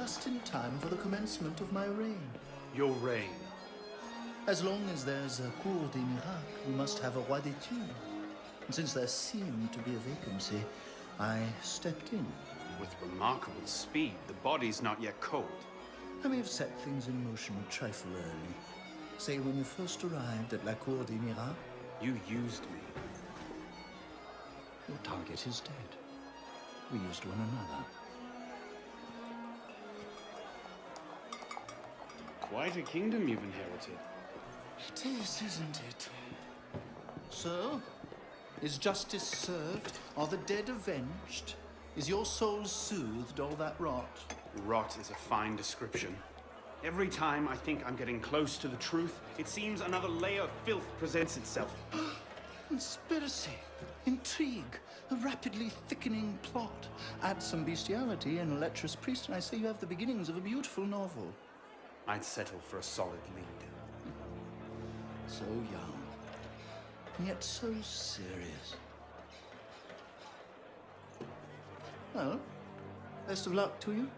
just in time for the commencement of my reign. Your reign? As long as there's a cour des miracles, we must have a roi des tours. And since there seemed to be a vacancy, I stepped in. With remarkable speed. The body's not yet cold. I may have set things in motion a trifle early. Say, when you first arrived at la cour des miracles, You used me. your target is dead. We used one another. Quite a kingdom you've inherited. It is, isn't it? So, is justice served? Are the dead avenged? Is your soul soothed, all that rot? Rot is a fine description. Every time I think I'm getting close to the truth, it seems another layer of filth presents itself. Conspiracy, intrigue, a rapidly thickening plot. Add some bestiality and a lecherous priest, and I say you have the beginnings of a beautiful novel. I'd settle for a solid lead. So young, and yet so serious. Well, best of luck to you.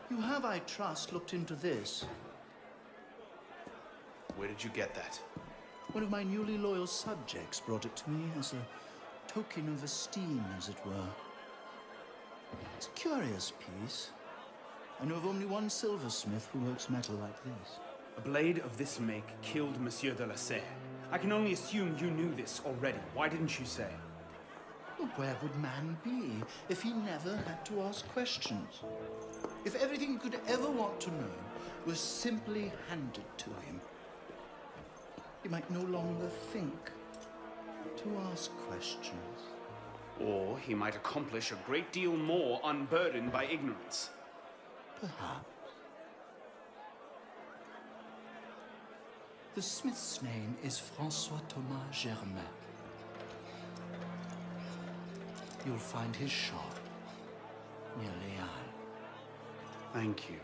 You have, I trust, looked into this. Where did you get that? One of my newly loyal subjects brought it to me as a token of esteem, as it were. It's a curious piece. I know of only one silversmith who works metal like this. A blade of this make killed Monsieur de la Serre. I can only assume you knew this already. Why didn't you say? Well, where would man be if he never had to ask questions? If everything he could ever want to know was simply handed to him, he might no longer think to ask questions. Or he might accomplish a great deal more unburdened by ignorance. Perhaps. The smith's name is François Thomas Germain. You'll find his shop near Les Halles. Thank you.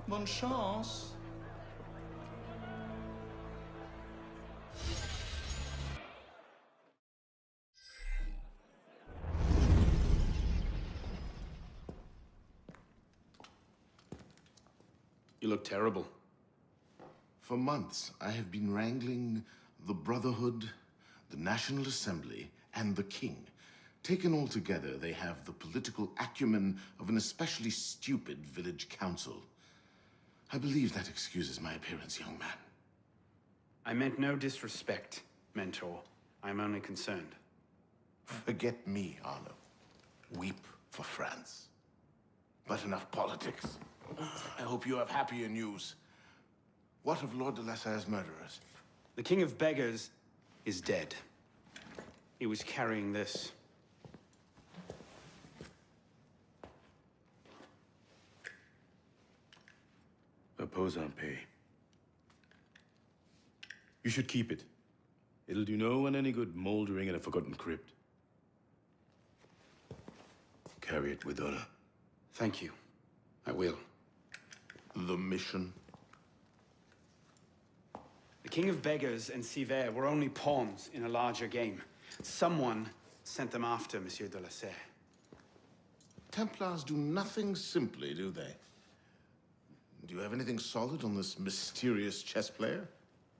Bonne chance. You look terrible. For months, I have been wrangling the Brotherhood, the National Assembly, and the King. Taken all together, they have the political acumen of an especially stupid village council. I believe that excuses my appearance, young man. I meant no disrespect, Mentor. I'm only concerned. Forget me, Arno. Weep for France. But enough politics. I hope you have happier news. What of Lord de la Serre's murderers? The King of Beggars is dead. He was carrying this. Repose en paix. You should keep it. It'll do no one any good moldering in a forgotten crypt. Carry it with honor. Thank you. I will. The mission? The King of Beggars and Sivert were only pawns in a larger game. Someone sent them after Monsieur de la Serre. Templars do nothing simply, do they? Do you have anything solid on this mysterious chess player?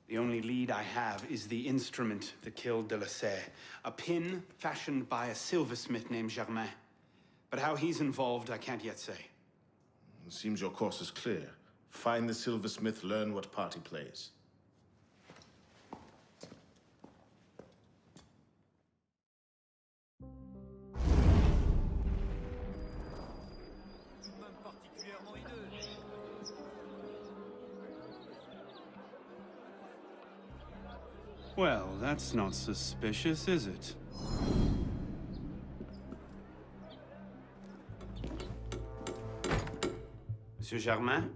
The only lead I have is the instrument that killed de la Serre. A pin fashioned by a silversmith named Germain. But how he's involved, I can't yet say. It seems your course is clear. Find the silversmith, learn what part he plays. Well, that's not suspicious, is it? Monsieur Germain,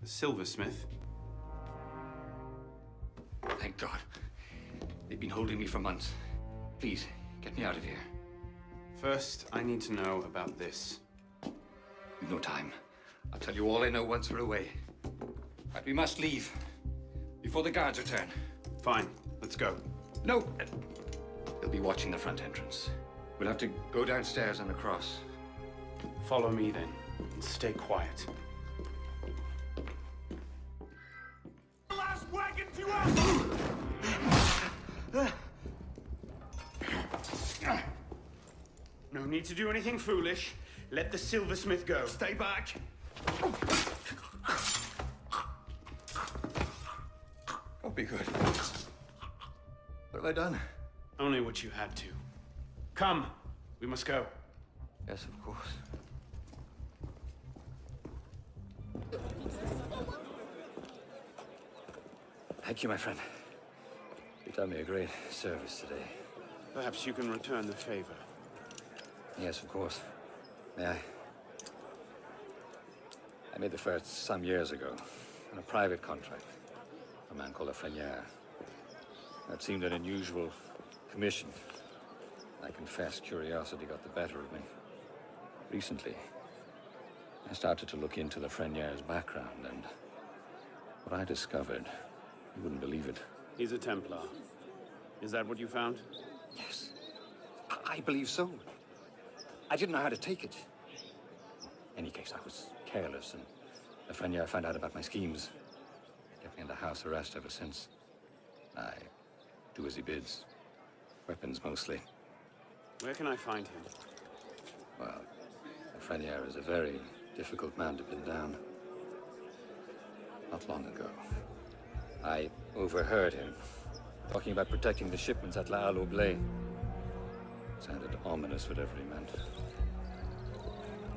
the silversmith. Thank God. They've been holding me for months. Please, get me out of here. First, I need to know about this. We've no time. I'll tell you all I know once we're away. But we must leave before the guards return. Fine, let's go. No. He'll be watching the front entrance. We'll have to go downstairs and across. Follow me then, and stay quiet. Last wagon to us! No need to do anything foolish. Let the silversmith go. Stay back. Don't be good. What have I done? Only what you had to. Come, we must go. Yes, of course. Thank you, my friend. You've done me a great service today. Perhaps you can return the favor. Yes, of course. May I? I made the first some years ago on a private contract. A man called a Frenier. That seemed an unusual commission. I confess curiosity got the better of me. Recently, I started to look into the Frenier's background, and what I discovered, you wouldn't believe it. He's a Templar. Is that what you found? Yes, I believe so. I didn't know how to take it. In any case, I was careless, and the Frenier found out about my schemes. Kept me under house arrest ever since. I do as he bids. Weapons, mostly. Where can I find him? Well, the Frenier is a very difficult man to pin down. Not long ago, I overheard him talking about protecting the shipments at La Halle Blé. Sounded ominous, whatever he meant.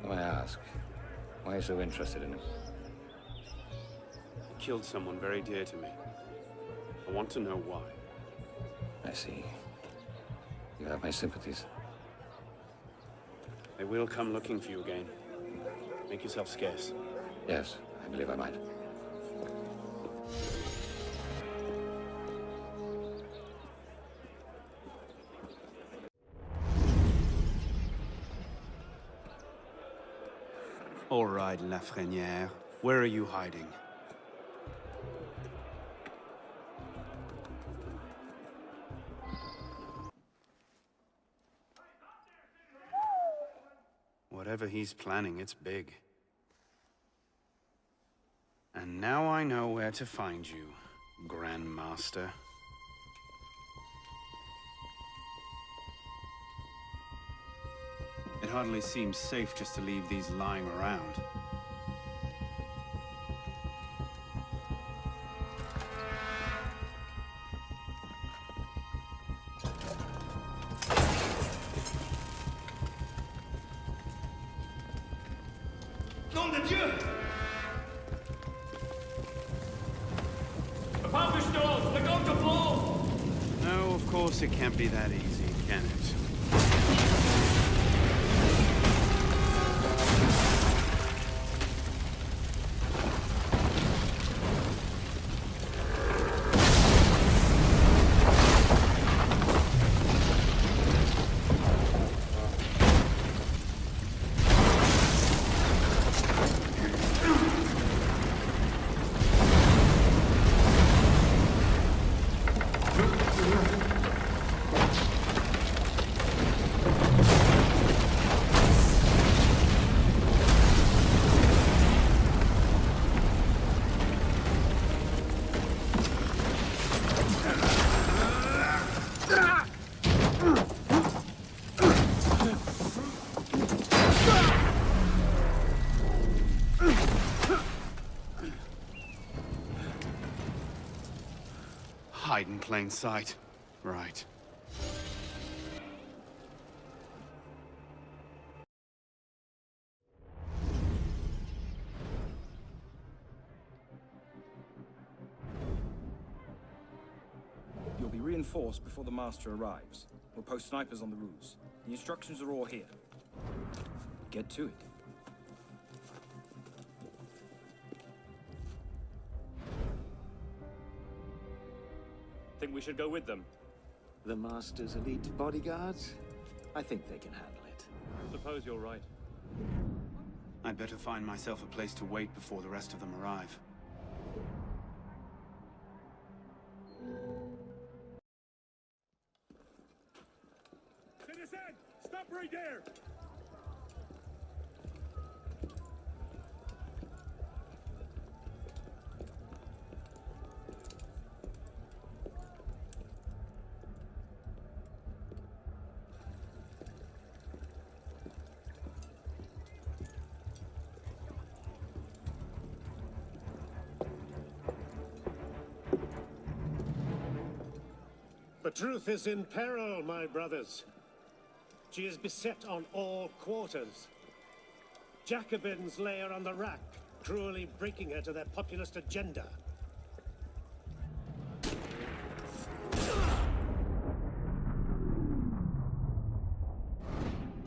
May I ask, why are you so interested in him? He killed someone very dear to me. I want to know why. I see. You have my sympathies. They will come looking for you again. Make yourself scarce. Yes, I believe I might. All right, Lafrenière. Where are you hiding? Whatever he's planning, it's big. And now I know where to find you, Grandmaster. It hardly seems safe just to leave these lying around. Nom de Dieu! The power stores! They're going to fall! No, of course it can't be that easy, can it? Hide in plain sight. Right. You'll be reinforced before the Master arrives. We'll post snipers on the roofs. The instructions are all here. Get to it. Think we should go with them? The Master's elite bodyguards? I think they can handle it. Suppose you're right. I'd better find myself a place to wait before the rest of them arrive. this end! Stop right there! The truth is in peril, my brothers. She is beset on all quarters. Jacobins lay her on the rack, cruelly breaking her to their populist agenda.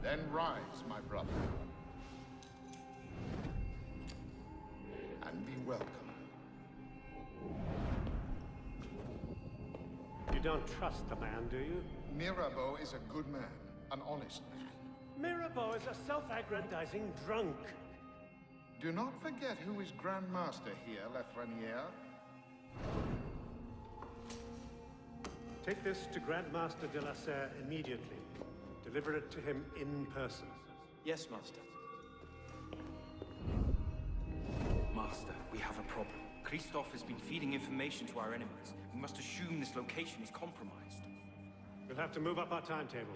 Then rise, my brother. And be welcome. You don't trust the man, do you? Mirabeau is a good man, an honest man. Mirabeau is a self-aggrandizing drunk. Do not forget who is Grand Master here, Lafreniere. Take this to Grandmaster de la Serre immediately. Deliver it to him in person. Yes, Master. Master, we have a problem. Christophe has been feeding information to our enemies. We must assume this location is compromised. We'll have to move up our timetable.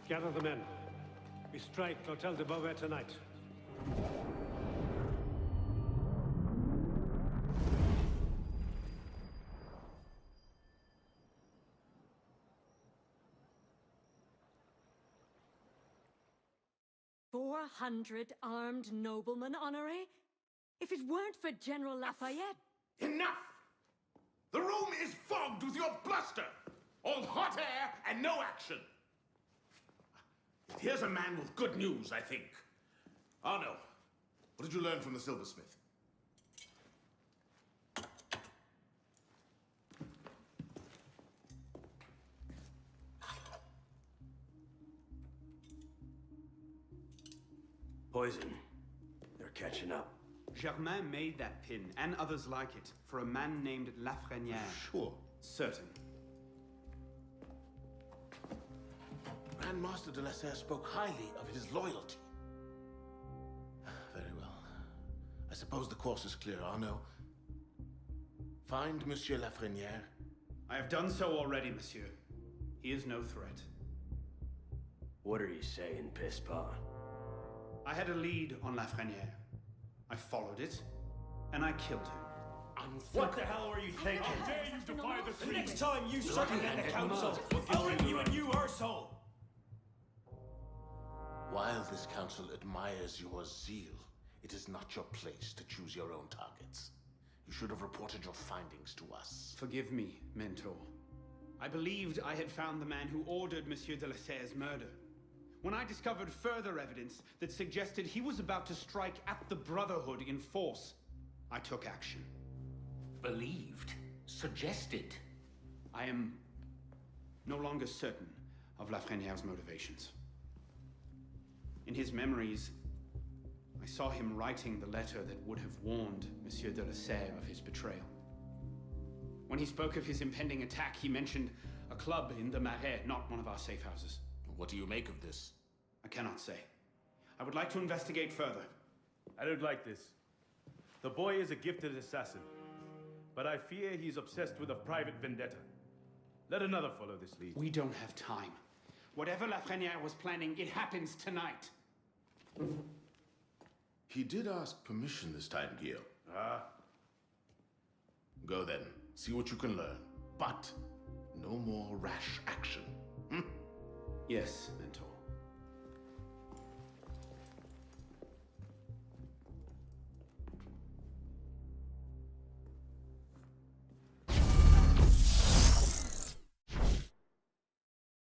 Gather the men. We strike L'Hotel de Beauvais tonight. "400 armed noblemen, Honoré? If it weren't for General Lafayette..." Enough! The room is fogged with your bluster! All hot air and no action! Here's a man with good news, I think. Arno, what did you learn from the silversmith? Poison. They're catching up. Germain made that pin, and others like it, for a man named Lafreniere. Sure. Certain. Grandmaster de la Serre spoke highly of his loyalty. Very well. I suppose the course is clear, Arno. Find Monsieur Lafreniere. I have done so already, monsieur. He is no threat. What are you saying, Pispa? I had a lead on Lafreniere. I followed it, and I killed him. What the hell are you thinking? How dare you defy the The next time you circumvent the council, I'll bring you a new arsehole! While this council admires your zeal, it is not your place to choose your own targets. You should have reported your findings to us. Forgive me, Mentor. I believed I had found the man who ordered Monsieur de la Serre's murder. When I discovered further evidence that suggested he was about to strike at the Brotherhood in force, I took action. Believed? Suggested? I am no longer certain of Lafreniere's motivations. In his memories, I saw him writing the letter that would have warned Monsieur de la Serre of his betrayal. When he spoke of his impending attack, he mentioned a club in the Marais, not one of our safe houses. What do you make of this? I cannot say. I would like to investigate further. I don't like this. The boy is a gifted assassin, but I fear he's obsessed with a private vendetta. Let another follow this lead. We don't have time. Whatever Lafreniere was planning, it happens tonight. He did ask permission this time, Guillaume. Ah. Go then. See what you can learn. But no more rash action. Yes.